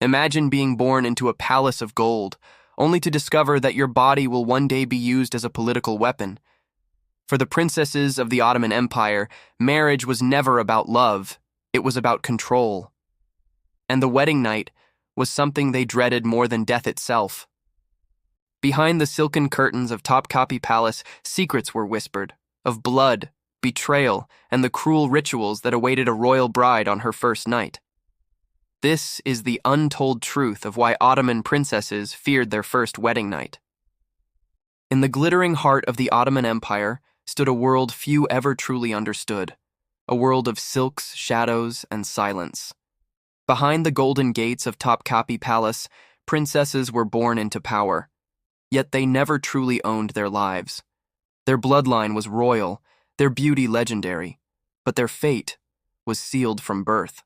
Imagine being born into a palace of gold, only to discover that your body will one day be used as a political weapon. For the princesses of the Ottoman Empire, marriage was never about love, it was about control. And the wedding night was something they dreaded more than death itself. Behind the silken curtains of Topkapi Palace, secrets were whispered, of blood, betrayal, and the cruel rituals that awaited a royal bride on her first night. This is the untold truth of why Ottoman princesses feared their first wedding night. In the glittering heart of the Ottoman Empire stood a world few ever truly understood, a world of silks, shadows, and silence. Behind the golden gates of Topkapi Palace, princesses were born into power, yet they never truly owned their lives. Their bloodline was royal, their beauty legendary, but their fate was sealed from birth.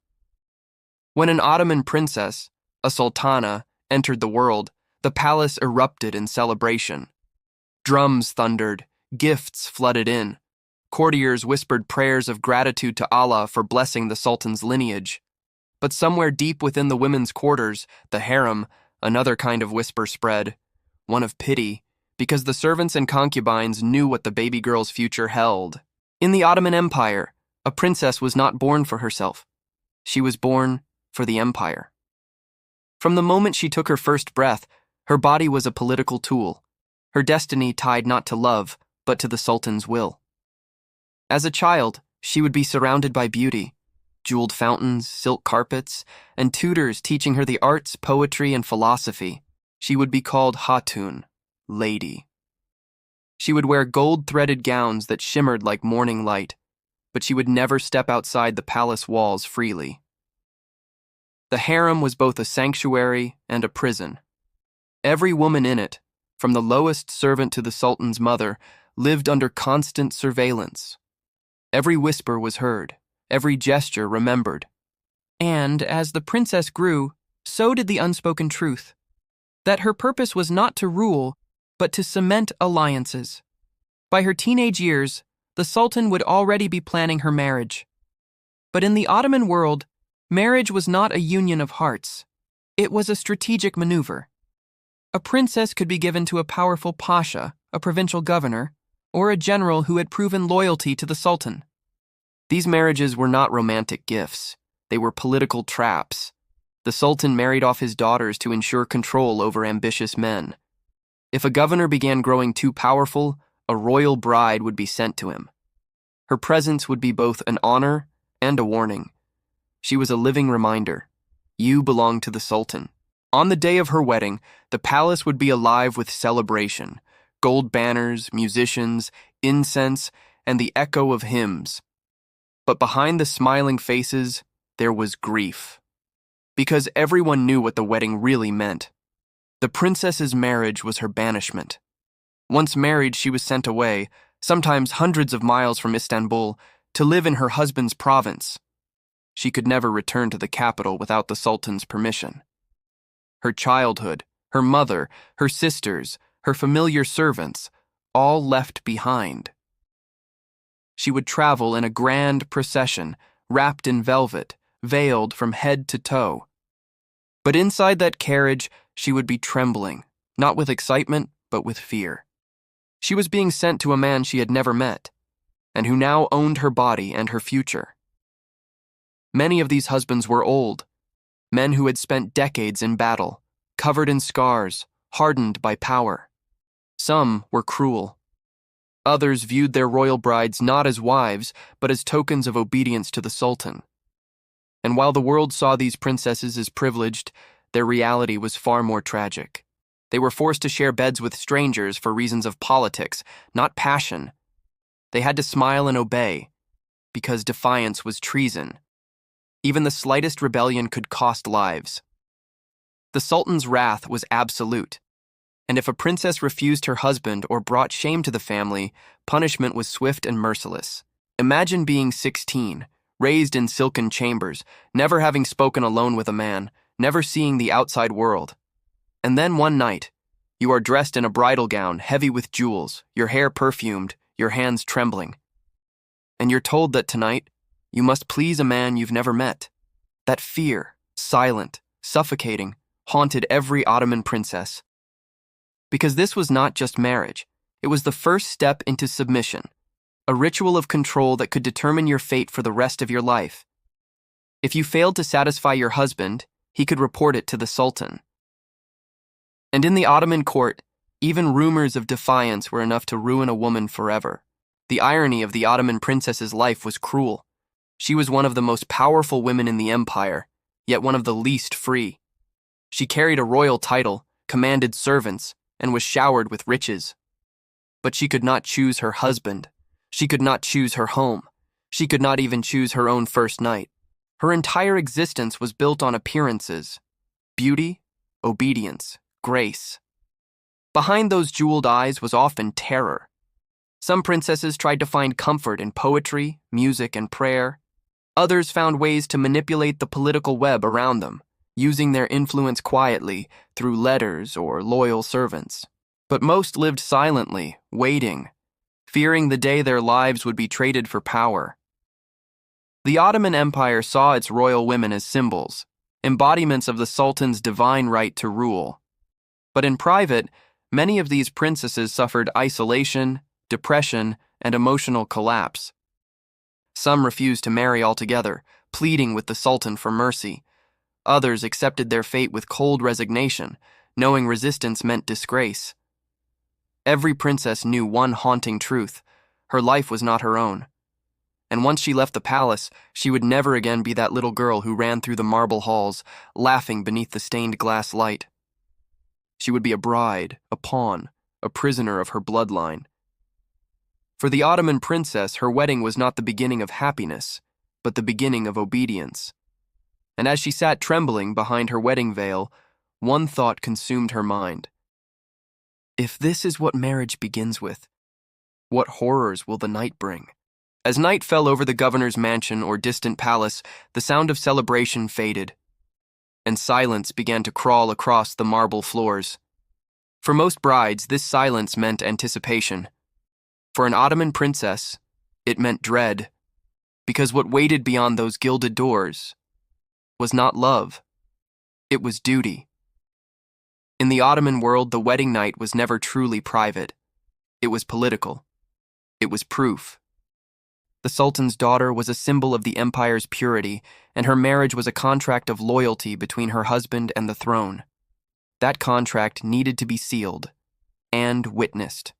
When an Ottoman princess, a sultana, entered the world, the palace erupted in celebration. Drums thundered, gifts flooded in. Courtiers whispered prayers of gratitude to Allah for blessing the sultan's lineage. But somewhere deep within the women's quarters, the harem, another kind of whisper spread, one of pity, because the servants and concubines knew what the baby girl's future held. In the Ottoman Empire, a princess was not born for herself. She was born for the empire. From the moment she took her first breath, her body was a political tool, her destiny tied not to love, but to the sultan's will. As a child, she would be surrounded by beauty, jeweled fountains, silk carpets, and tutors teaching her the arts, poetry, and philosophy. She would be called Hatun, lady. She would wear gold-threaded gowns that shimmered like morning light, but she would never step outside the palace walls freely. The harem was both a sanctuary and a prison. Every woman in it, from the lowest servant to the sultan's mother, lived under constant surveillance. Every whisper was heard, every gesture remembered. And as the princess grew, so did the unspoken truth, that her purpose was not to rule, but to cement alliances. By her teenage years, the sultan would already be planning her marriage. But in the Ottoman world, marriage was not a union of hearts. It was a strategic maneuver. A princess could be given to a powerful pasha, a provincial governor, or a general who had proven loyalty to the sultan. These marriages were not romantic gifts. They were political traps. The sultan married off his daughters to ensure control over ambitious men. If a governor began growing too powerful, a royal bride would be sent to him. Her presence would be both an honor and a warning. She was a living reminder. You belong to the sultan. On the day of her wedding, the palace would be alive with celebration, gold banners, musicians, incense, and the echo of hymns. But behind the smiling faces, there was grief. Because everyone knew what the wedding really meant. The princess's marriage was her banishment. Once married, she was sent away, sometimes hundreds of miles from Istanbul, to live in her husband's province. She could never return to the capital without the sultan's permission. Her childhood, her mother, her sisters, her familiar servants, all left behind. She would travel in a grand procession, wrapped in velvet, veiled from head to toe. But inside that carriage, she would be trembling, not with excitement, but with fear. She was being sent to a man she had never met, and who now owned her body and her future. Many of these husbands were old, men who had spent decades in battle, covered in scars, hardened by power. Some were cruel. Others viewed their royal brides not as wives, but as tokens of obedience to the sultan. And while the world saw these princesses as privileged, their reality was far more tragic. They were forced to share beds with strangers for reasons of politics, not passion. They had to smile and obey, because defiance was treason. Even the slightest rebellion could cost lives. The sultan's wrath was absolute, and if a princess refused her husband or brought shame to the family, punishment was swift and merciless. Imagine being 16, raised in silken chambers, never having spoken alone with a man, never seeing the outside world. And then one night, you are dressed in a bridal gown heavy with jewels, your hair perfumed, your hands trembling. And you're told that tonight, you must please a man you've never met. That fear, silent, suffocating, haunted every Ottoman princess. Because this was not just marriage, it was the first step into submission, a ritual of control that could determine your fate for the rest of your life. If you failed to satisfy your husband, he could report it to the Sultan. And in the Ottoman court, even rumors of defiance were enough to ruin a woman forever. The irony of the Ottoman princess's life was cruel. She was one of the most powerful women in the empire, yet one of the least free. She carried a royal title, commanded servants, and was showered with riches. But she could not choose her husband. She could not choose her home. She could not even choose her own first night. Her entire existence was built on appearances: beauty, obedience, grace. Behind those jeweled eyes was often terror. Some princesses tried to find comfort in poetry, music, and prayer. Others found ways to manipulate the political web around them, using their influence quietly through letters or loyal servants. But most lived silently, waiting, fearing the day their lives would be traded for power. The Ottoman Empire saw its royal women as symbols, embodiments of the Sultan's divine right to rule. But in private, many of these princesses suffered isolation, depression, and emotional collapse. Some refused to marry altogether, pleading with the Sultan for mercy. Others accepted their fate with cold resignation, knowing resistance meant disgrace. Every princess knew one haunting truth: her life was not her own. And once she left the palace, she would never again be that little girl who ran through the marble halls, laughing beneath the stained glass light. She would be a bride, a pawn, a prisoner of her bloodline. For the Ottoman princess, her wedding was not the beginning of happiness, but the beginning of obedience. And as she sat trembling behind her wedding veil, one thought consumed her mind. If this is what marriage begins with, what horrors will the night bring? As night fell over the governor's mansion or distant palace, the sound of celebration faded, and silence began to crawl across the marble floors. For most brides, this silence meant anticipation. For an Ottoman princess, it meant dread, because what waited beyond those gilded doors was not love, it was duty. In the Ottoman world, the wedding night was never truly private. It was political. It was proof. The Sultan's daughter was a symbol of the empire's purity, and her marriage was a contract of loyalty between her husband and the throne. That contract needed to be sealed and witnessed.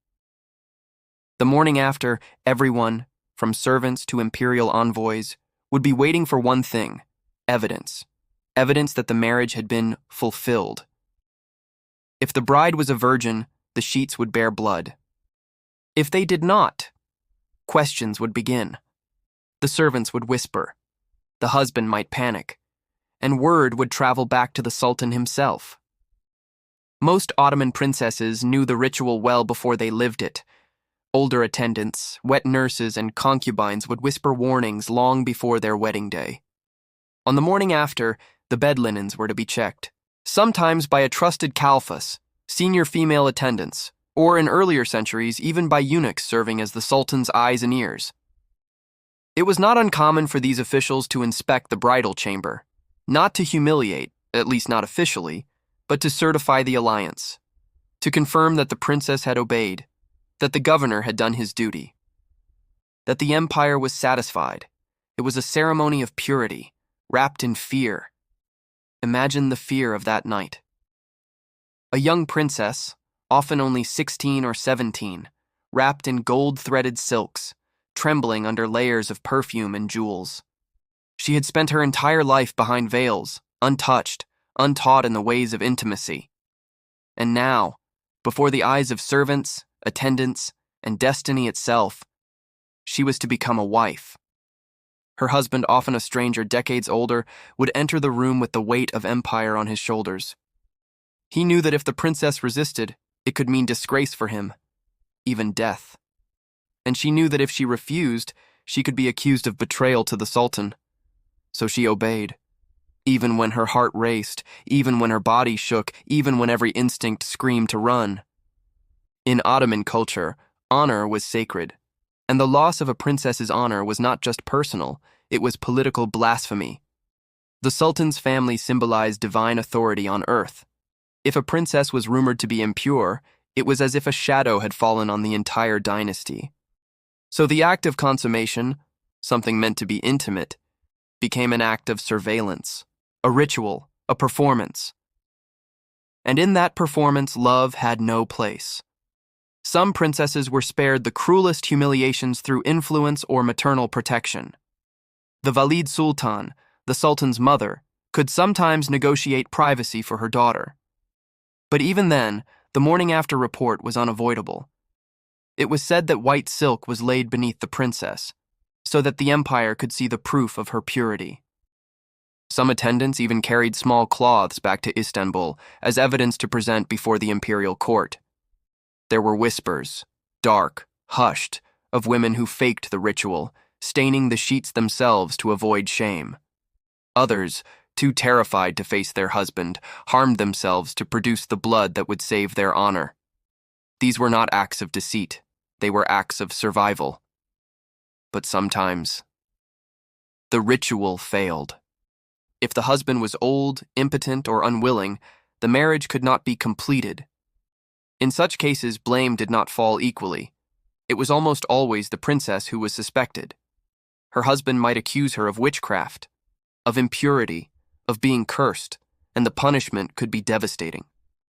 The morning after, everyone, from servants to imperial envoys, would be waiting for one thing: evidence. Evidence that the marriage had been fulfilled. If the bride was a virgin, the sheets would bear blood. If they did not, questions would begin. The servants would whisper. The husband might panic. And word would travel back to the Sultan himself. Most Ottoman princesses knew the ritual well before they lived it. Older attendants, wet nurses, and concubines would whisper warnings long before their wedding day. On the morning after, the bed linens were to be checked, sometimes by a trusted kalfas, senior female attendants, or in earlier centuries, even by eunuchs serving as the Sultan's eyes and ears. It was not uncommon for these officials to inspect the bridal chamber, not to humiliate, at least not officially, but to certify the alliance, to confirm that the princess had obeyed, that the governor had done his duty, that the empire was satisfied. It was a ceremony of purity, wrapped in fear. Imagine the fear of that night. A young princess, often only 16 or 17, wrapped in gold-threaded silks, trembling under layers of perfume and jewels. She had spent her entire life behind veils, untouched, untaught in the ways of intimacy. And now, before the eyes of servants, attendants, and destiny itself, she was to become a wife. Her husband, often a stranger decades older, would enter the room with the weight of empire on his shoulders. He knew that if the princess resisted, it could mean disgrace for him, even death. And she knew that if she refused, she could be accused of betrayal to the Sultan. So she obeyed, even when her heart raced, even when her body shook, even when every instinct screamed to run. In Ottoman culture, honor was sacred, and the loss of a princess's honor was not just personal, it was political blasphemy. The Sultan's family symbolized divine authority on earth. If a princess was rumored to be impure, it was as if a shadow had fallen on the entire dynasty. So the act of consummation, something meant to be intimate, became an act of surveillance, a ritual, a performance. And in that performance, love had no place. Some princesses were spared the cruelest humiliations through influence or maternal protection. The Valid Sultan, the Sultan's mother, could sometimes negotiate privacy for her daughter. But even then, the morning after report was unavoidable. It was said that white silk was laid beneath the princess, so that the empire could see the proof of her purity. Some attendants even carried small cloths back to Istanbul as evidence to present before the imperial court. There were whispers, dark, hushed, of women who faked the ritual, staining the sheets themselves to avoid shame. Others, too terrified to face their husband, harmed themselves to produce the blood that would save their honor. These were not acts of deceit, they were acts of survival. But sometimes, the ritual failed. If the husband was old, impotent, or unwilling, the marriage could not be completed. In such cases, blame did not fall equally. It was almost always the princess who was suspected. Her husband might accuse her of witchcraft, of impurity, of being cursed, and the punishment could be devastating.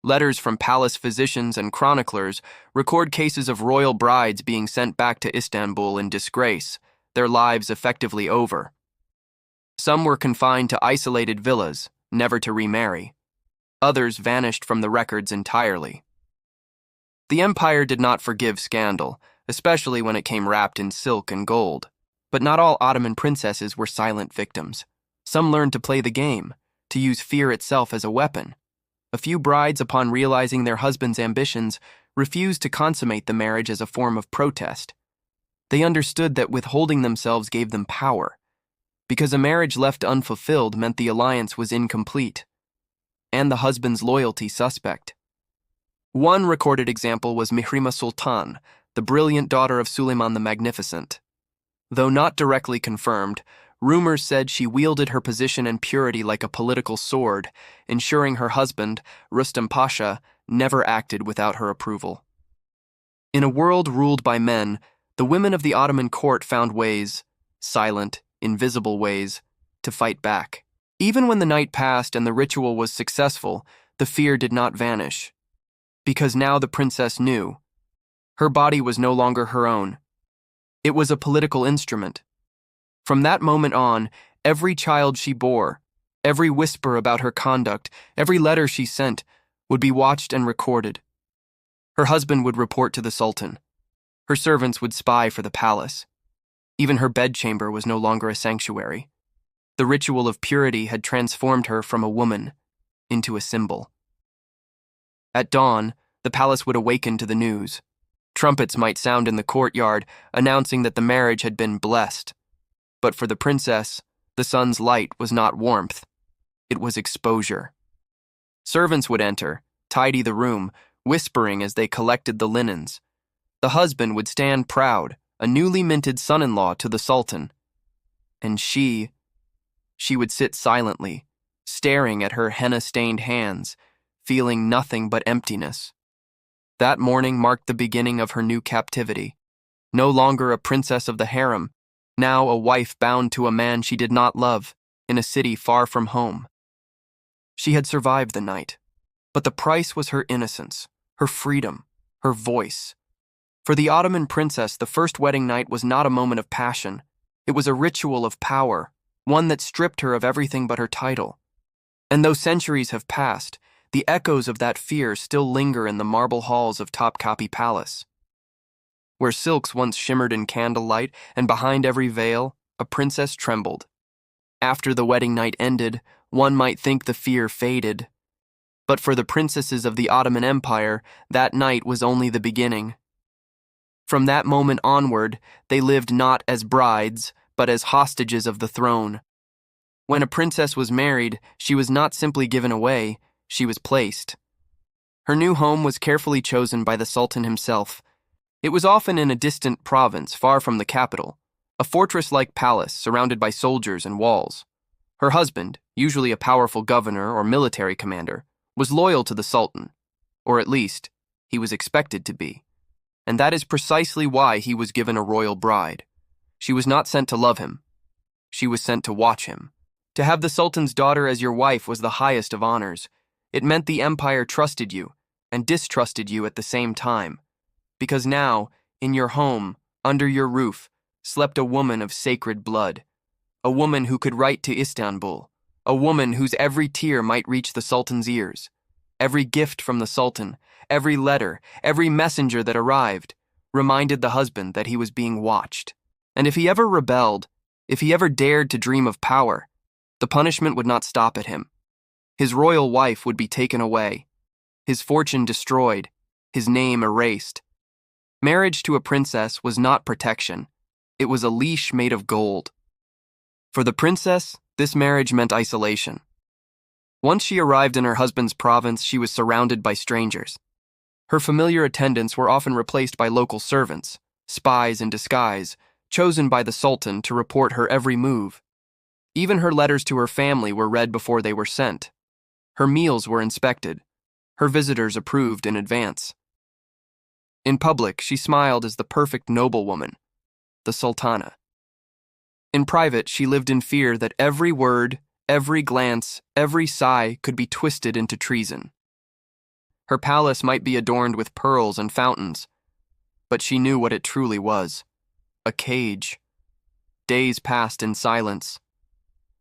Letters from palace physicians and chroniclers record cases of royal brides being sent back to Istanbul in disgrace, their lives effectively over. Some were confined to isolated villas, never to remarry. Others vanished from the records entirely. The empire did not forgive scandal, especially when it came wrapped in silk and gold. But not all Ottoman princesses were silent victims. Some learned to play the game, to use fear itself as a weapon. A few brides, upon realizing their husband's ambitions, refused to consummate the marriage as a form of protest. They understood that withholding themselves gave them power, because a marriage left unfulfilled meant the alliance was incomplete, and the husband's loyalty suspect. One recorded example was Mihrima Sultan, the brilliant daughter of Suleiman the Magnificent. Though not directly confirmed, rumors said she wielded her position and purity like a political sword, ensuring her husband, Rustam Pasha, never acted without her approval. In a world ruled by men, the women of the Ottoman court found ways, silent, invisible ways, to fight back. Even when the night passed and the ritual was successful, the fear did not vanish. Because now the princess knew. Her body was no longer her own. It was a political instrument. From that moment on, every child she bore, every whisper about her conduct, every letter she sent, would be watched and recorded. Her husband would report to the Sultan. Her servants would spy for the palace. Even her bedchamber was no longer a sanctuary. The ritual of purity had transformed her from a woman into a symbol. At dawn, the palace would awaken to the news. Trumpets might sound in the courtyard, announcing that the marriage had been blessed. But for the princess, the sun's light was not warmth. It was exposure. Servants would enter, tidy the room, whispering as they collected the linens. The husband would stand proud, a newly minted son-in-law to the Sultan. And she would sit silently, staring at her henna-stained hands, feeling nothing but emptiness. That morning marked the beginning of her new captivity. No longer a princess of the harem, now a wife bound to a man she did not love, in a city far from home. She had survived the night, but the price was her innocence, her freedom, her voice. For the Ottoman princess, the first wedding night was not a moment of passion. It was a ritual of power, one that stripped her of everything but her title. And though centuries have passed, the echoes of that fear still linger in the marble halls of Topkapi Palace. Where silks once shimmered in candlelight, and behind every veil, a princess trembled. After the wedding night ended, one might think the fear faded. But for the princesses of the Ottoman Empire, that night was only the beginning. From that moment onward, they lived not as brides, but as hostages of the throne. When a princess was married, she was not simply given away, she was placed. Her new home was carefully chosen by the Sultan himself. It was often in a distant province, far from the capital, a fortress-like palace surrounded by soldiers and walls. Her husband, usually a powerful governor or military commander, was loyal to the Sultan, or at least, he was expected to be. And that is precisely why he was given a royal bride. She was not sent to love him. She was sent to watch him. To have the Sultan's daughter as your wife was the highest of honors. It meant the empire trusted you and distrusted you at the same time. Because now, in your home, under your roof, slept a woman of sacred blood. A woman who could write to Istanbul. A woman whose every tear might reach the Sultan's ears. Every gift from the Sultan, every letter, every messenger that arrived, reminded the husband that he was being watched. And if he ever rebelled, if he ever dared to dream of power, the punishment would not stop at him. His royal wife would be taken away, his fortune destroyed, his name erased. Marriage to a princess was not protection. It was a leash made of gold. For the princess, this marriage meant isolation. Once she arrived in her husband's province, she was surrounded by strangers. Her familiar attendants were often replaced by local servants, spies in disguise, chosen by the Sultan to report her every move. Even her letters to her family were read before they were sent. Her meals were inspected. Her visitors approved in advance. In public, she smiled as the perfect noblewoman, the sultana. In private, she lived in fear that every word, every glance, every sigh could be twisted into treason. Her palace might be adorned with pearls and fountains, but she knew what it truly was, a cage. Days passed in silence.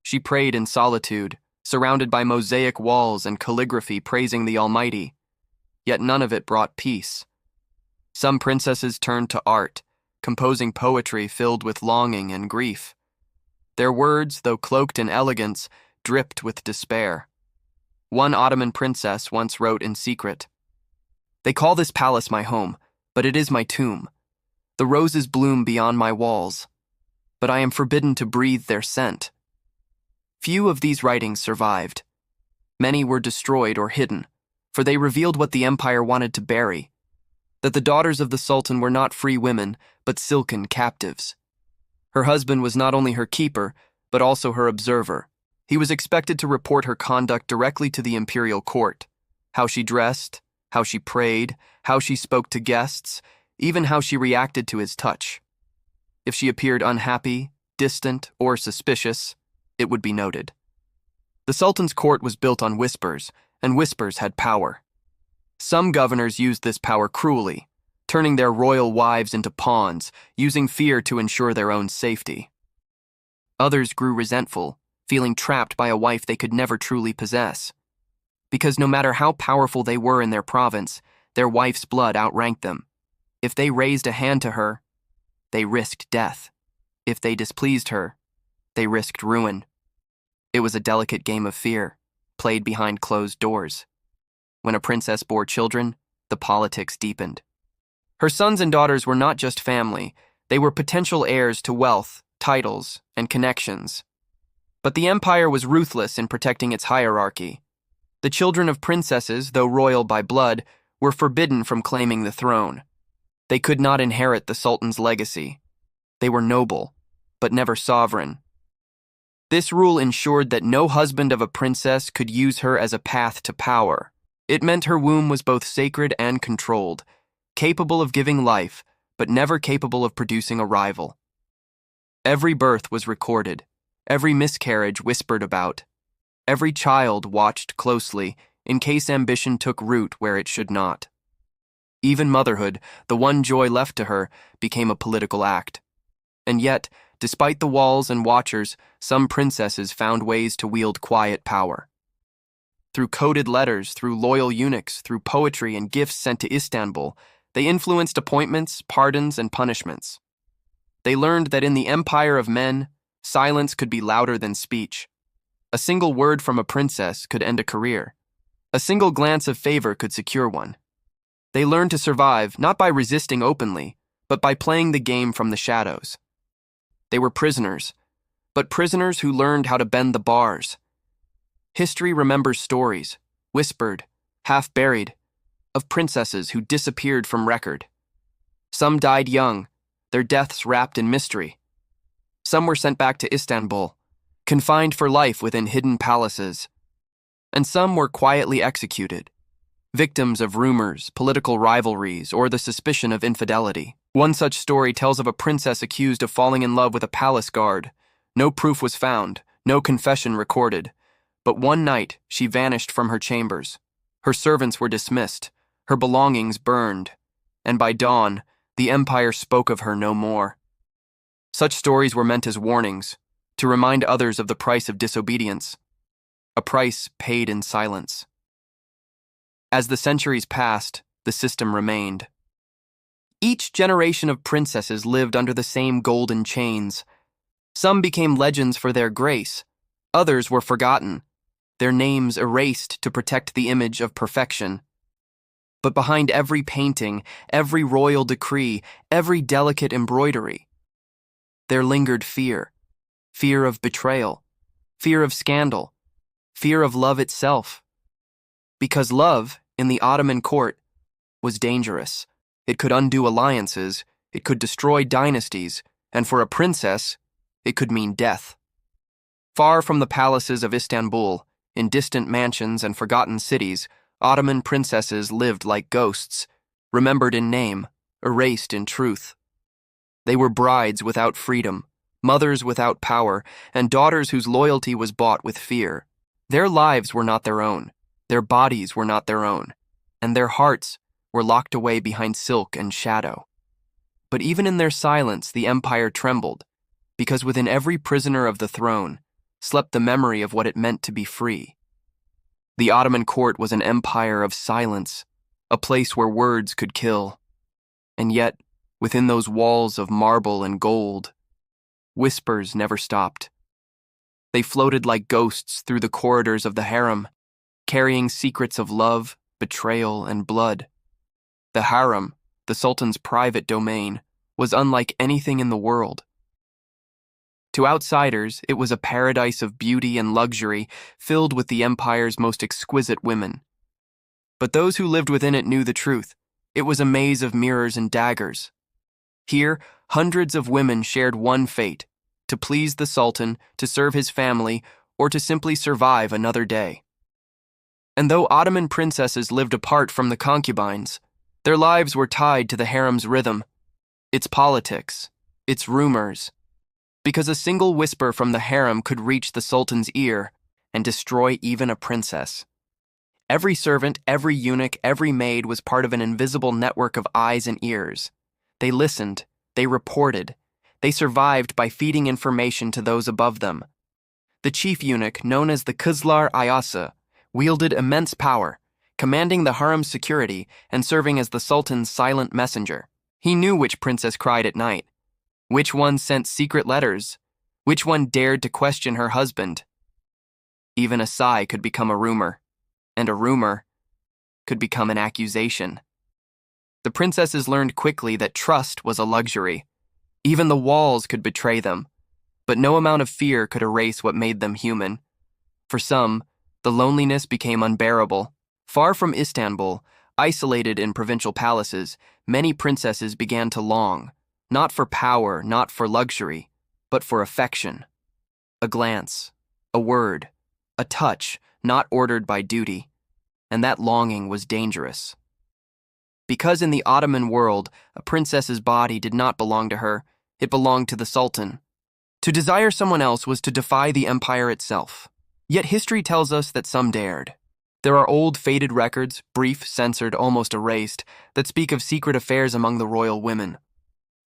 She prayed in solitude, surrounded by mosaic walls and calligraphy praising the Almighty, yet none of it brought peace. Some princesses turned to art, composing poetry filled with longing and grief. Their words, though cloaked in elegance, dripped with despair. One Ottoman princess once wrote in secret, "They call this palace my home, but it is my tomb. The roses bloom beyond my walls, but I am forbidden to breathe their scent." Few of these writings survived. Many were destroyed or hidden, for they revealed what the empire wanted to bury, that the daughters of the Sultan were not free women, but silken captives. Her husband was not only her keeper, but also her observer. He was expected to report her conduct directly to the imperial court, how she dressed, how she prayed, how she spoke to guests, even how she reacted to his touch. If she appeared unhappy, distant, or suspicious, it would be noted. The Sultan's court was built on whispers, and whispers had power. Some governors used this power cruelly, turning their royal wives into pawns, using fear to ensure their own safety. Others grew resentful, feeling trapped by a wife they could never truly possess. Because no matter how powerful they were in their province, their wife's blood outranked them. If they raised a hand to her, they risked death. If they displeased her, they risked ruin. It was a delicate game of fear, played behind closed doors. When a princess bore children, the politics deepened. Her sons and daughters were not just family, they were potential heirs to wealth, titles, and connections. But the empire was ruthless in protecting its hierarchy. The children of princesses, though royal by blood, were forbidden from claiming the throne. They could not inherit the Sultan's legacy. They were noble, but never sovereign. This rule ensured that no husband of a princess could use her as a path to power. It meant her womb was both sacred and controlled, capable of giving life, but never capable of producing a rival. Every birth was recorded, every miscarriage whispered about, every child watched closely in case ambition took root where it should not. Even motherhood, the one joy left to her, became a political act. And yet, despite the walls and watchers, some princesses found ways to wield quiet power. Through coded letters, through loyal eunuchs, through poetry and gifts sent to Istanbul, they influenced appointments, pardons, and punishments. They learned that in the empire of men, silence could be louder than speech. A single word from a princess could end a career. A single glance of favor could secure one. They learned to survive not by resisting openly, but by playing the game from the shadows. They were prisoners, but prisoners who learned how to bend the bars. History remembers stories, whispered, half-buried, of princesses who disappeared from record. Some died young, their deaths wrapped in mystery. Some were sent back to Istanbul, confined for life within hidden palaces, and some were quietly executed, victims of rumors, political rivalries, or the suspicion of infidelity. One such story tells of a princess accused of falling in love with a palace guard. No proof was found, no confession recorded, but one night she vanished from her chambers. Her servants were dismissed, her belongings burned, and by dawn, the empire spoke of her no more. Such stories were meant as warnings, to remind others of the price of disobedience, a price paid in silence. As the centuries passed, the system remained. Each generation of princesses lived under the same golden chains. Some became legends for their grace, others were forgotten, their names erased to protect the image of perfection. But behind every painting, every royal decree, every delicate embroidery, there lingered fear. Fear of betrayal, fear of scandal, fear of love itself. Because love, in the Ottoman court, was dangerous. It could undo alliances, it could destroy dynasties, and for a princess, it could mean death. Far from the palaces of Istanbul, in distant mansions and forgotten cities, Ottoman princesses lived like ghosts, remembered in name, erased in truth. They were brides without freedom, mothers without power, and daughters whose loyalty was bought with fear. Their lives were not their own, their bodies were not their own, and their hearts were locked away behind silk and shadow. But even in their silence, the empire trembled, because within every prisoner of the throne slept the memory of what it meant to be free. The Ottoman court was an empire of silence, a place where words could kill. And yet, within those walls of marble and gold, whispers never stopped. They floated like ghosts through the corridors of the harem, carrying secrets of love, betrayal, and blood. The harem, the sultan's private domain, was unlike anything in the world. To outsiders, it was a paradise of beauty and luxury, filled with the empire's most exquisite women. But those who lived within it knew the truth. It was a maze of mirrors and daggers. Here, hundreds of women shared one fate: to please the sultan, to serve his family, or to simply survive another day. And though Ottoman princesses lived apart from the concubines, their lives were tied to the harem's rhythm, its politics, its rumors, because a single whisper from the harem could reach the sultan's ear and destroy even a princess. Every servant, every eunuch, every maid was part of an invisible network of eyes and ears. They listened, they reported, they survived by feeding information to those above them. The chief eunuch, known as the Kızlar Ayası, wielded immense power, commanding the harem's security and serving as the sultan's silent messenger. He knew which princess cried at night, which one sent secret letters, which one dared to question her husband. Even a sigh could become a rumor, and a rumor could become an accusation. The princesses learned quickly that trust was a luxury. Even the walls could betray them, but no amount of fear could erase what made them human. For some, the loneliness became unbearable. Far from Istanbul, isolated in provincial palaces, many princesses began to long, not for power, not for luxury, but for affection. A glance, a word, a touch, not ordered by duty, and that longing was dangerous. Because in the Ottoman world, a princess's body did not belong to her, it belonged to the sultan. To desire someone else was to defy the empire itself. Yet history tells us that some dared. There are old, faded records, brief, censored, almost erased, that speak of secret affairs among the royal women.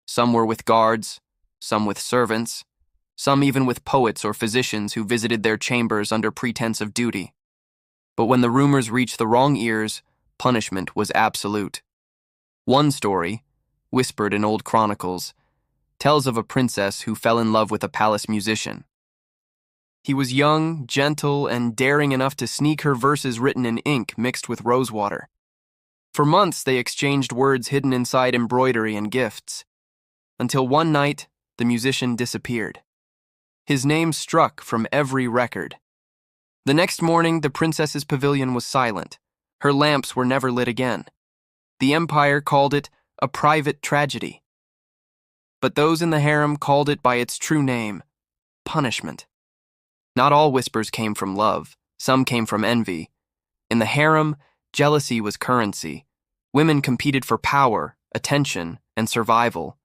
Some were with guards, some with servants, some even with poets or physicians who visited their chambers under pretense of duty. But when the rumors reached the wrong ears, punishment was absolute. One story, whispered in old chronicles, tells of a princess who fell in love with a palace musician. He was young, gentle, and daring enough to sneak her verses written in ink mixed with rosewater. For months they exchanged words hidden inside embroidery and gifts, until one night the musician disappeared. His name struck from every record. The next morning the princess's pavilion was silent. Her lamps were never lit again. The empire called it a private tragedy. But those in the harem called it by its true name, punishment. Not all whispers came from love. Some came from envy. In the harem, jealousy was currency. Women competed for power, attention, and survival.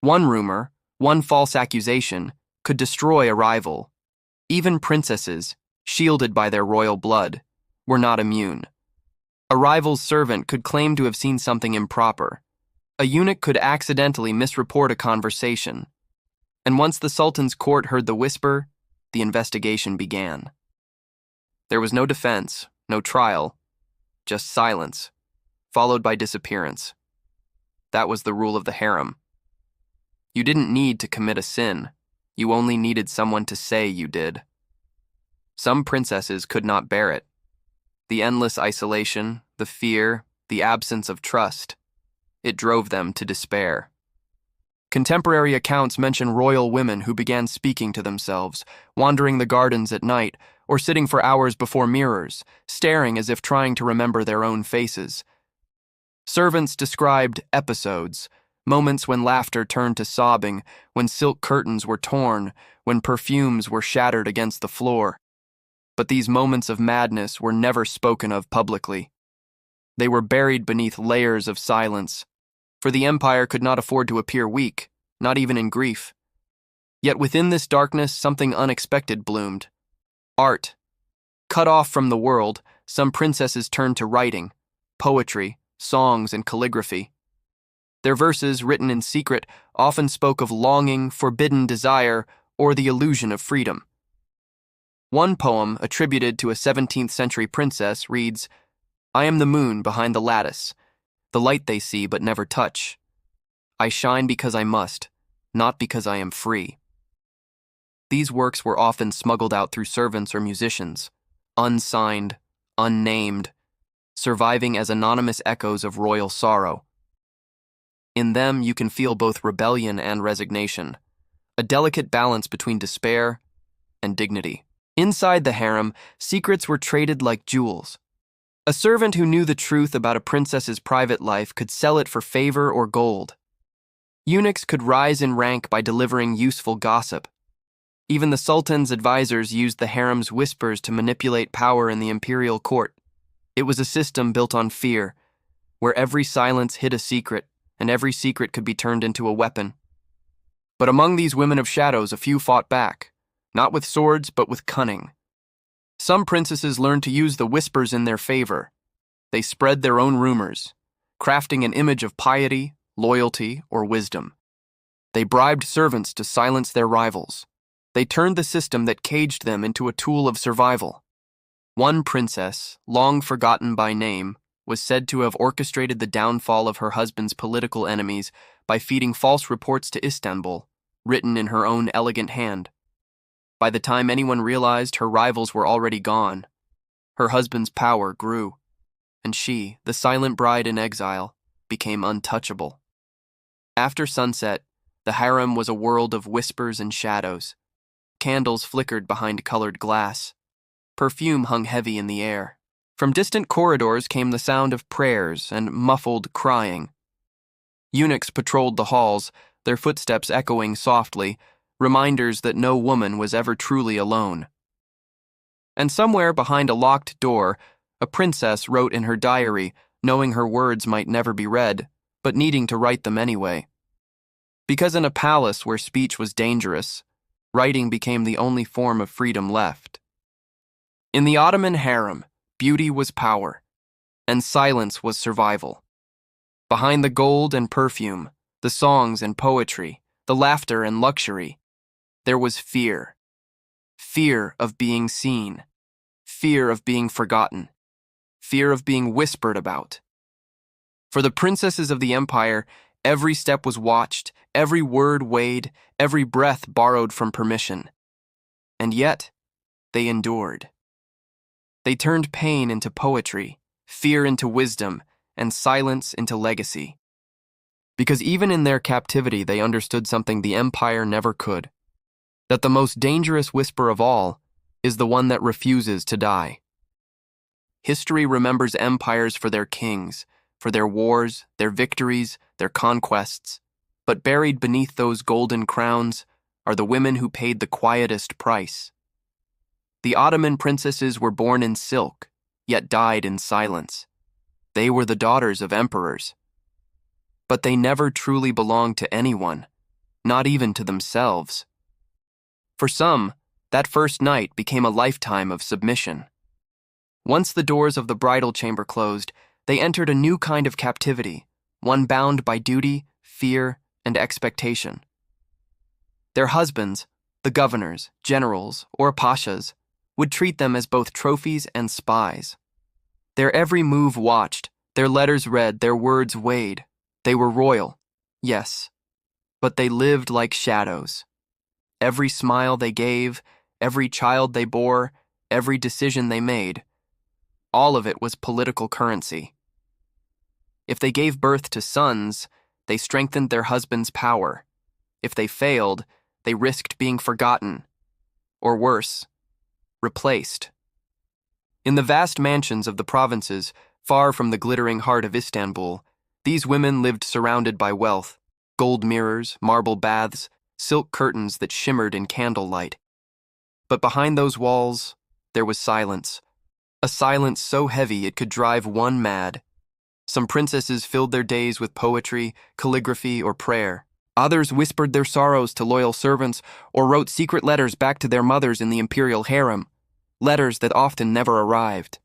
One rumor, one false accusation, could destroy a rival. Even princesses, shielded by their royal blood, were not immune. A rival's servant could claim to have seen something improper. A eunuch could accidentally misreport a conversation. And once the Sultan's court heard the whisper, the investigation began. There was no defense, no trial, just silence, followed by disappearance. That was the rule of the harem. You didn't need to commit a sin. You only needed someone to say you did. Some princesses could not bear it. The endless isolation, the fear, the absence of trust. It drove them to despair. Contemporary accounts mention royal women who began speaking to themselves, wandering the gardens at night, or sitting for hours before mirrors, staring as if trying to remember their own faces. Servants described episodes, moments when laughter turned to sobbing, when silk curtains were torn, when perfumes were shattered against the floor. But these moments of madness were never spoken of publicly. They were buried beneath layers of silence, for the empire could not afford to appear weak, not even in grief. Yet within this darkness, something unexpected bloomed. Art. Cut off from the world, some princesses turned to writing, poetry, songs, and calligraphy. Their verses, written in secret, often spoke of longing, forbidden desire, or the illusion of freedom. One poem, attributed to a 17th century princess, reads, "I am the moon behind the lattice, the light they see but never touch. I shine because I must, not because I am free." These works were often smuggled out through servants or musicians, unsigned, unnamed, surviving as anonymous echoes of royal sorrow. In them, you can feel both rebellion and resignation, a delicate balance between despair and dignity. Inside the harem, secrets were traded like jewels. A servant who knew the truth about a princess's private life could sell it for favor or gold. Eunuchs could rise in rank by delivering useful gossip. Even the sultan's advisors used the harem's whispers to manipulate power in the imperial court. It was a system built on fear, where every silence hid a secret, and every secret could be turned into a weapon. But among these women of shadows, a few fought back, not with swords, but with cunning. Some princesses learned to use the whispers in their favor. They spread their own rumors, crafting an image of piety, loyalty, or wisdom. They bribed servants to silence their rivals. They turned the system that caged them into a tool of survival. One princess, long forgotten by name, was said to have orchestrated the downfall of her husband's political enemies by feeding false reports to Istanbul, written in her own elegant hand. By the time anyone realized, her rivals were already gone. Her husband's power grew, and she, the silent bride in exile, became untouchable. After sunset, the harem was a world of whispers and shadows. Candles flickered behind colored glass. Perfume hung heavy in the air. From distant corridors came the sound of prayers and muffled crying. Eunuchs patrolled the halls, their footsteps echoing softly, reminders that no woman was ever truly alone. And somewhere behind a locked door, a princess wrote in her diary, knowing her words might never be read, but needing to write them anyway. Because in a palace where speech was dangerous, writing became the only form of freedom left. In the Ottoman harem, beauty was power, and silence was survival. Behind the gold and perfume, the songs and poetry, the laughter and luxury, there was fear. Fear of being seen. Fear of being forgotten. Fear of being whispered about. For the princesses of the empire, every step was watched, every word weighed, every breath borrowed from permission. And yet, they endured. They turned pain into poetry, fear into wisdom, and silence into legacy. Because even in their captivity, they understood something the empire never could. That the most dangerous whisper of all is the one that refuses to die. History remembers empires for their kings, for their wars, their victories, their conquests, but buried beneath those golden crowns are the women who paid the quietest price. The Ottoman princesses were born in silk, yet died in silence. They were the daughters of emperors. But they never truly belonged to anyone, not even to themselves. For some, that first night became a lifetime of submission. Once the doors of the bridal chamber closed, they entered a new kind of captivity, one bound by duty, fear, and expectation. Their husbands, the governors, generals, or pashas, would treat them as both trophies and spies. Their every move watched, their letters read, their words weighed. They were royal, yes, but they lived like shadows. Every smile they gave, every child they bore, every decision they made, all of it was political currency. If they gave birth to sons, they strengthened their husband's power. If they failed, they risked being forgotten, or worse, replaced. In the vast mansions of the provinces, far from the glittering heart of Istanbul, these women lived surrounded by wealth, gold mirrors, marble baths, silk curtains that shimmered in candlelight. But behind those walls, there was silence, a silence so heavy it could drive one mad. Some princesses filled their days with poetry, calligraphy, or prayer. Others whispered their sorrows to loyal servants or wrote secret letters back to their mothers in the imperial harem, letters that often never arrived.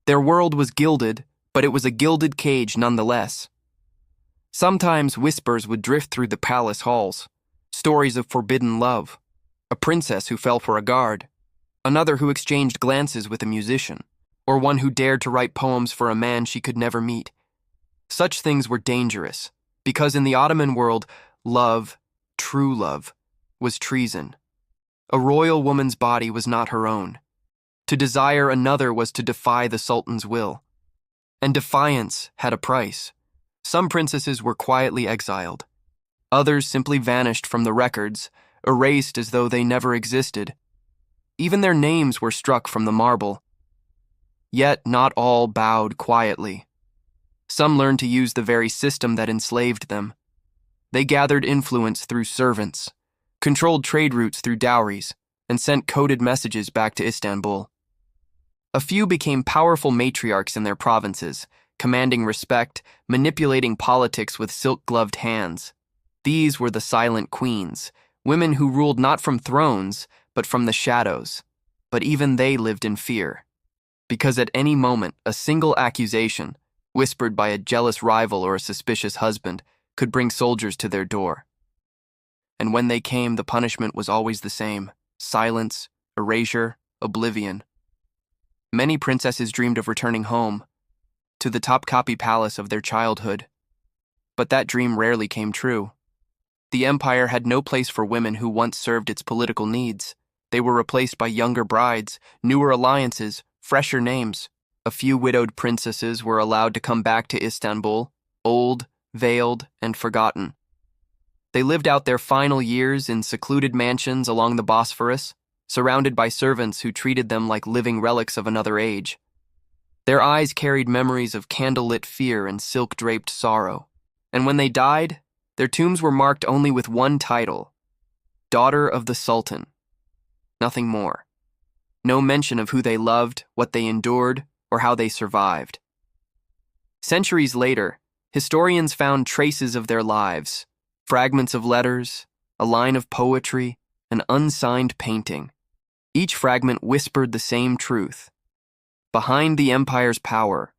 Their world was gilded, but it was a gilded cage nonetheless. Sometimes whispers would drift through the palace halls, stories of forbidden love, a princess who fell for a guard, another who exchanged glances with a musician, or one who dared to write poems for a man she could never meet. Such things were dangerous, because in the Ottoman world, love, true love, was treason. A royal woman's body was not her own. To desire another was to defy the sultan's will. And defiance had a price. Some princesses were quietly exiled. Others simply vanished from the records, erased as though they never existed. Even their names were struck from the marble. Yet not all bowed quietly. Some learned to use the very system that enslaved them. They gathered influence through servants, controlled trade routes through dowries, and sent coded messages back to Istanbul. A few became powerful matriarchs in their provinces, commanding respect, manipulating politics with silk-gloved hands. These were the silent queens, women who ruled not from thrones, but from the shadows. But even they lived in fear, because at any moment a single accusation, whispered by a jealous rival or a suspicious husband, could bring soldiers to their door. And when they came, the punishment was always the same: silence, erasure, oblivion. Many princesses dreamed of returning home, to the Topkapi Palace of their childhood. But that dream rarely came true. The empire had no place for women who once served its political needs. They were replaced by younger brides, newer alliances, fresher names. A few widowed princesses were allowed to come back to Istanbul, old, veiled, and forgotten. They lived out their final years in secluded mansions along the Bosphorus, surrounded by servants who treated them like living relics of another age. Their eyes carried memories of candlelit fear and silk-draped sorrow. And when they died, their tombs were marked only with one title: Daughter of the Sultan. Nothing more. No mention of who they loved, what they endured, or how they survived. Centuries later, historians found traces of their lives, fragments of letters, a line of poetry, an unsigned painting. Each fragment whispered the same truth. Behind the empire's power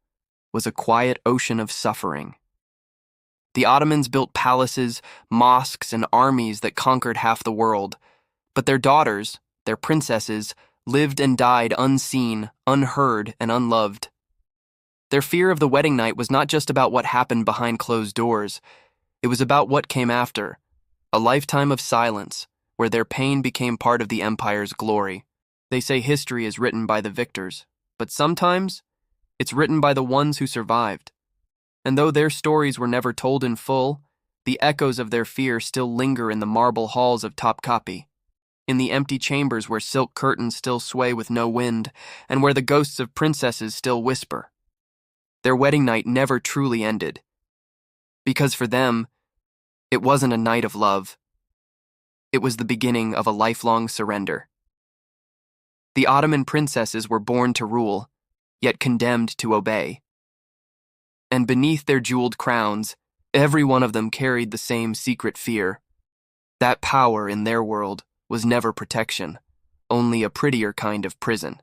was a quiet ocean of suffering. The Ottomans built palaces, mosques, and armies that conquered half the world, but their daughters, their princesses, lived and died unseen, unheard, and unloved. Their fear of the wedding night was not just about what happened behind closed doors. It was about what came after, a lifetime of silence, where their pain became part of the empire's glory. They say history is written by the victors, but sometimes it's written by the ones who survived. And though their stories were never told in full, the echoes of their fear still linger in the marble halls of Topkapi, in the empty chambers where silk curtains still sway with no wind, and where the ghosts of princesses still whisper. Their wedding night never truly ended, because for them, it wasn't a night of love. It was the beginning of a lifelong surrender. The Ottoman princesses were born to rule, yet condemned to obey. And beneath their jeweled crowns, every one of them carried the same secret fear. That power in their world was never protection, only a prettier kind of prison.